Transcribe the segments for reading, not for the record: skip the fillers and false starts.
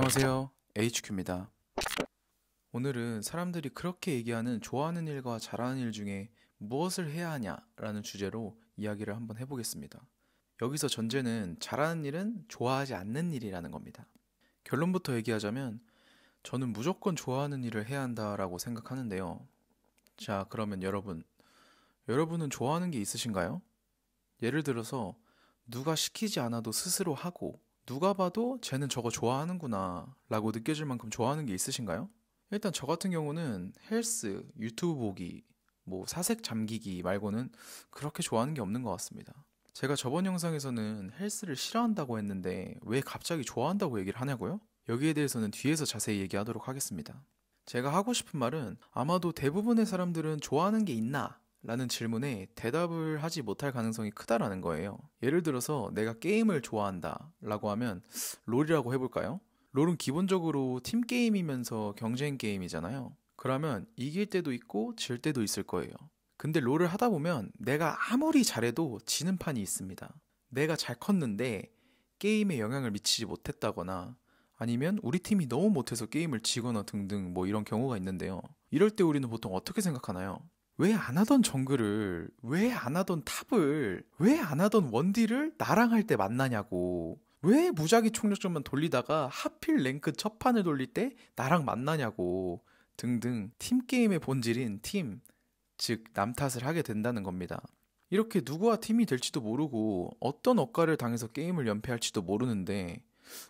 안녕하세요. HQ입니다. 오늘은 사람들이 그렇게 얘기하는 좋아하는 일과 잘하는 일 중에 무엇을 해야 하냐라는 주제로 이야기를 한번 해보겠습니다. 여기서 전제는 잘하는 일은 좋아하지 않는 일이라는 겁니다. 결론부터 얘기하자면 저는 무조건 좋아하는 일을 해야 한다라고 생각하는데요. 자, 그러면 여러분은 좋아하는 게 있으신가요? 예를 들어서 누가 시키지 않아도 스스로 하고 누가 봐도 쟤는 저거 좋아하는구나 라고 느껴질 만큼 좋아하는 게 있으신가요? 일단 저 같은 경우는 헬스, 유튜브 보기, 사색 잠기기 말고는 그렇게 좋아하는 게 없는 것 같습니다. 제가 저번 영상에서는 헬스를 싫어한다고 했는데 왜 갑자기 좋아한다고 얘기를 하냐고요? 여기에 대해서는 뒤에서 자세히 얘기하도록 하겠습니다. 제가 하고 싶은 말은 아마도 대부분의 사람들은 좋아하는 게 있나? 라는 질문에 대답을 하지 못할 가능성이 크다라는 거예요. 예를 들어서 내가 게임을 좋아한다 라고 하면 롤이라고 해볼까요? 롤은 기본적으로 팀 게임이면서 경쟁 게임이잖아요. 그러면 이길 때도 있고 질 때도 있을 거예요. 근데 롤을 하다 보면 내가 아무리 잘해도 지는 판이 있습니다. 내가 잘 컸는데 게임에 영향을 미치지 못했다거나 아니면 우리 팀이 너무 못해서 게임을 지거나 등등 이런 경우가 있는데요. 이럴 때 우리는 보통 어떻게 생각하나요? 왜 안 하던 정글을, 왜 안 하던 탑을, 왜 안 하던 원딜을 나랑 할 때 만나냐고. 왜 무작위 총력전만 돌리다가 하필 랭크 첫 판을 돌릴 때 나랑 만나냐고. 등등 팀게임의 본질인 팀, 즉 남 탓을 하게 된다는 겁니다. 이렇게 누구와 팀이 될지도 모르고 어떤 억가를 당해서 게임을 연패할지도 모르는데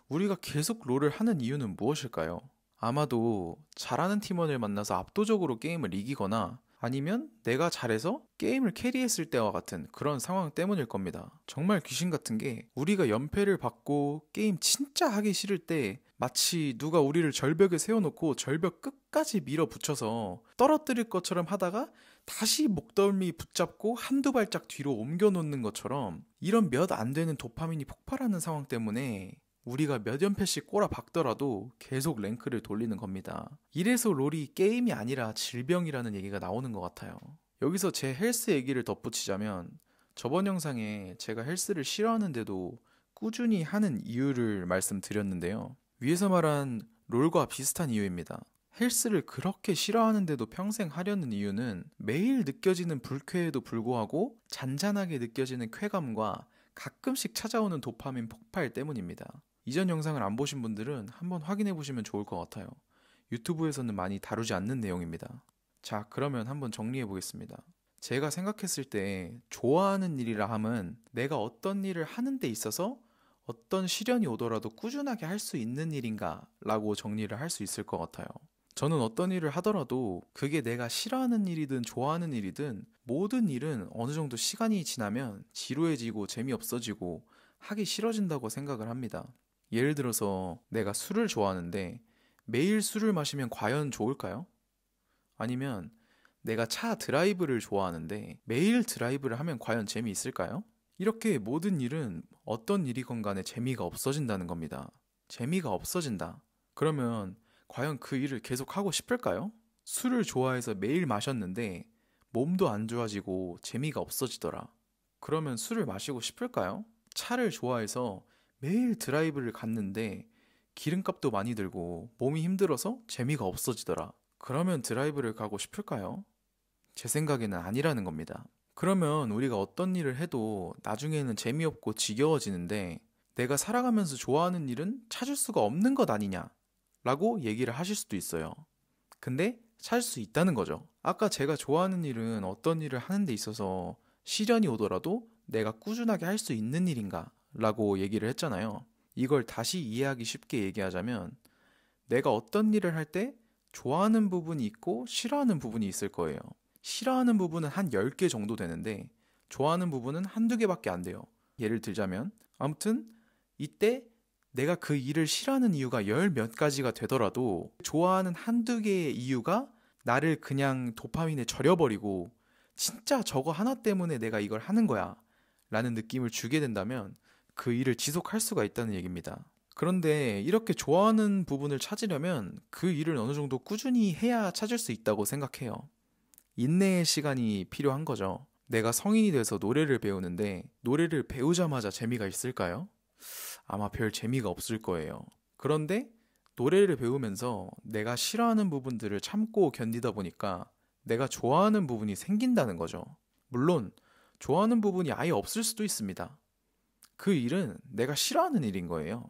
우리가 계속 롤을 하는 이유는 무엇일까요? 아마도 잘하는 팀원을 만나서 압도적으로 게임을 이기거나 아니면 내가 잘해서 게임을 캐리했을 때와 같은 그런 상황 때문일 겁니다. 정말 귀신 같은 게 우리가 연패를 받고 게임 진짜 하기 싫을 때 마치 누가 우리를 절벽에 세워놓고 절벽 끝까지 밀어붙여서 떨어뜨릴 것처럼 하다가 다시 목덜미 붙잡고 한두 발짝 뒤로 옮겨놓는 것처럼 이런 몇 안 되는 도파민이 폭발하는 상황 때문에 우리가 몇 연패씩 꼬라 박더라도 계속 랭크를 돌리는 겁니다. 이래서 롤이 게임이 아니라 질병이라는 얘기가 나오는 것 같아요. 여기서 제 헬스 얘기를 덧붙이자면 저번 영상에 제가 헬스를 싫어하는데도 꾸준히 하는 이유를 말씀드렸는데요. 위에서 말한 롤과 비슷한 이유입니다. 헬스를 그렇게 싫어하는데도 평생 하려는 이유는 매일 느껴지는 불쾌에도 불구하고 잔잔하게 느껴지는 쾌감과 가끔씩 찾아오는 도파민 폭발 때문입니다. 이전 영상을 안 보신 분들은 한번 확인해 보시면 좋을 것 같아요. 유튜브에서는 많이 다루지 않는 내용입니다. 자, 그러면 한번 정리해 보겠습니다. 제가 생각했을 때 좋아하는 일이라 함은 내가 어떤 일을 하는 데 있어서 어떤 시련이 오더라도 꾸준하게 할 수 있는 일인가 라고 정리를 할 수 있을 것 같아요. 저는 어떤 일을 하더라도 그게 내가 싫어하는 일이든 좋아하는 일이든 모든 일은 어느 정도 시간이 지나면 지루해지고 재미없어지고 하기 싫어진다고 생각을 합니다. 예를 들어서 내가 술을 좋아하는데 매일 술을 마시면 과연 좋을까요? 아니면 내가 차 드라이브를 좋아하는데 매일 드라이브를 하면 과연 재미있을까요? 이렇게 모든 일은 어떤 일이건 간에 재미가 없어진다는 겁니다. 재미가 없어진다. 그러면 과연 그 일을 계속 하고 싶을까요? 술을 좋아해서 매일 마셨는데 몸도 안 좋아지고 재미가 없어지더라. 그러면 술을 마시고 싶을까요? 차를 좋아해서 매일 드라이브를 갔는데 기름값도 많이 들고 몸이 힘들어서 재미가 없어지더라. 그러면 드라이브를 가고 싶을까요? 제 생각에는 아니라는 겁니다. 그러면 우리가 어떤 일을 해도 나중에는 재미없고 지겨워지는데 내가 살아가면서 좋아하는 일은 찾을 수가 없는 것 아니냐? 라고 얘기를 하실 수도 있어요. 근데 찾을 수 있다는 거죠. 아까 제가 좋아하는 일은 어떤 일을 하는 데 있어서 시련이 오더라도 내가 꾸준하게 할 수 있는 일인가? 라고 얘기를 했잖아요. 이걸 다시 이해하기 쉽게 얘기하자면 내가 어떤 일을 할 때 좋아하는 부분이 있고 싫어하는 부분이 있을 거예요. 싫어하는 부분은 한 10개 정도 되는데 좋아하는 부분은 한두 개밖에 안 돼요. 예를 들자면 아무튼 이때 내가 그 일을 싫어하는 이유가 열 몇 가지가 되더라도 좋아하는 한두 개의 이유가 나를 그냥 도파민에 절여버리고 진짜 저거 하나 때문에 내가 이걸 하는 거야 라는 느낌을 주게 된다면 그 일을 지속할 수가 있다는 얘기입니다. 그런데 이렇게 좋아하는 부분을 찾으려면 그 일을 어느 정도 꾸준히 해야 찾을 수 있다고 생각해요. 인내의 시간이 필요한 거죠. 내가 성인이 돼서 노래를 배우는데 노래를 배우자마자 재미가 있을까요? 아마 별 재미가 없을 거예요. 그런데 노래를 배우면서 내가 싫어하는 부분들을 참고 견디다 보니까 내가 좋아하는 부분이 생긴다는 거죠. 물론 좋아하는 부분이 아예 없을 수도 있습니다. 그 일은 내가 싫어하는 일인 거예요.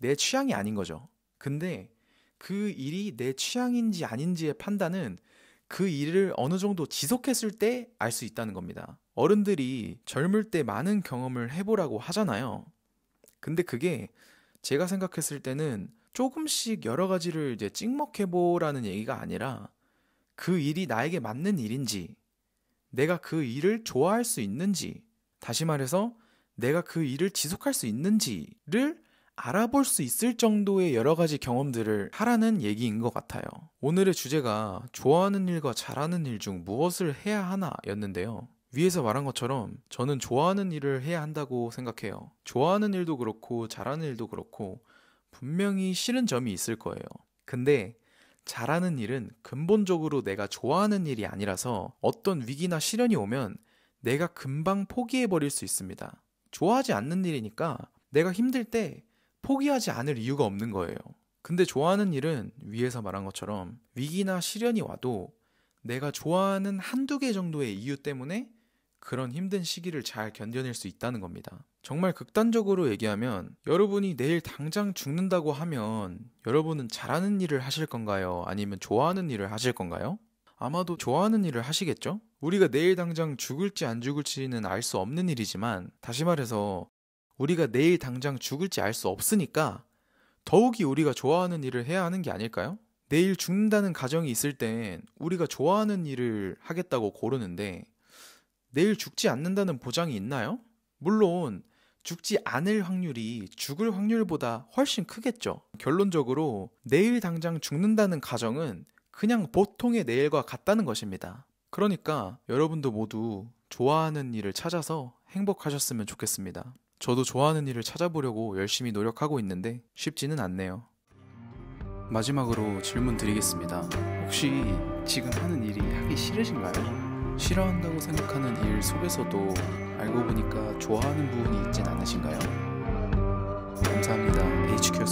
내 취향이 아닌 거죠. 근데 그 일이 내 취향인지 아닌지의 판단은 그 일을 어느 정도 지속했을 때 알 수 있다는 겁니다. 어른들이 젊을 때 많은 경험을 해보라고 하잖아요. 근데 그게 제가 생각했을 때는 조금씩 여러 가지를 이제 찍먹해보라는 얘기가 아니라 그 일이 나에게 맞는 일인지, 내가 그 일을 좋아할 수 있는지, 다시 말해서 내가 그 일을 지속할 수 있는지를 알아볼 수 있을 정도의 여러 가지 경험들을 하라는 얘기인 것 같아요. 오늘의 주제가 좋아하는 일과 잘하는 일 중 무엇을 해야 하나 였는데요. 위에서 말한 것처럼 저는 좋아하는 일을 해야 한다고 생각해요. 좋아하는 일도 그렇고 잘하는 일도 그렇고 분명히 싫은 점이 있을 거예요. 근데 잘하는 일은 근본적으로 내가 좋아하는 일이 아니라서 어떤 위기나 시련이 오면 내가 금방 포기해버릴 수 있습니다. 좋아하지 않는 일이니까 내가 힘들 때 포기하지 않을 이유가 없는 거예요. 근데 좋아하는 일은 위에서 말한 것처럼 위기나 시련이 와도 내가 좋아하는 한두 개 정도의 이유 때문에 그런 힘든 시기를 잘 견뎌낼 수 있다는 겁니다. 정말 극단적으로 얘기하면 여러분이 내일 당장 죽는다고 하면 여러분은 잘하는 일을 하실 건가요? 아니면 좋아하는 일을 하실 건가요? 아마도 좋아하는 일을 하시겠죠? 우리가 내일 당장 죽을지 안 죽을지는 알 수 없는 일이지만 다시 말해서 우리가 내일 당장 죽을지 알 수 없으니까 더욱이 우리가 좋아하는 일을 해야 하는 게 아닐까요? 내일 죽는다는 가정이 있을 땐 우리가 좋아하는 일을 하겠다고 고르는데 내일 죽지 않는다는 보장이 있나요? 물론 죽지 않을 확률이 죽을 확률보다 훨씬 크겠죠. 결론적으로 내일 당장 죽는다는 가정은 그냥 보통의 내일과 같다는 것입니다. 그러니까 여러분도 모두 좋아하는 일을 찾아서 행복하셨으면 좋겠습니다. 저도 좋아하는 일을 찾아보려고 열심히 노력하고 있는데 쉽지는 않네요. 마지막으로 질문 드리겠습니다. 혹시 지금 하는 일이 하기 싫으신가요? 싫어한다고 생각하는 일 속에서도 알고 보니까 좋아하는 부분이 있진 않으신가요? 감사합니다. HQ였습니다.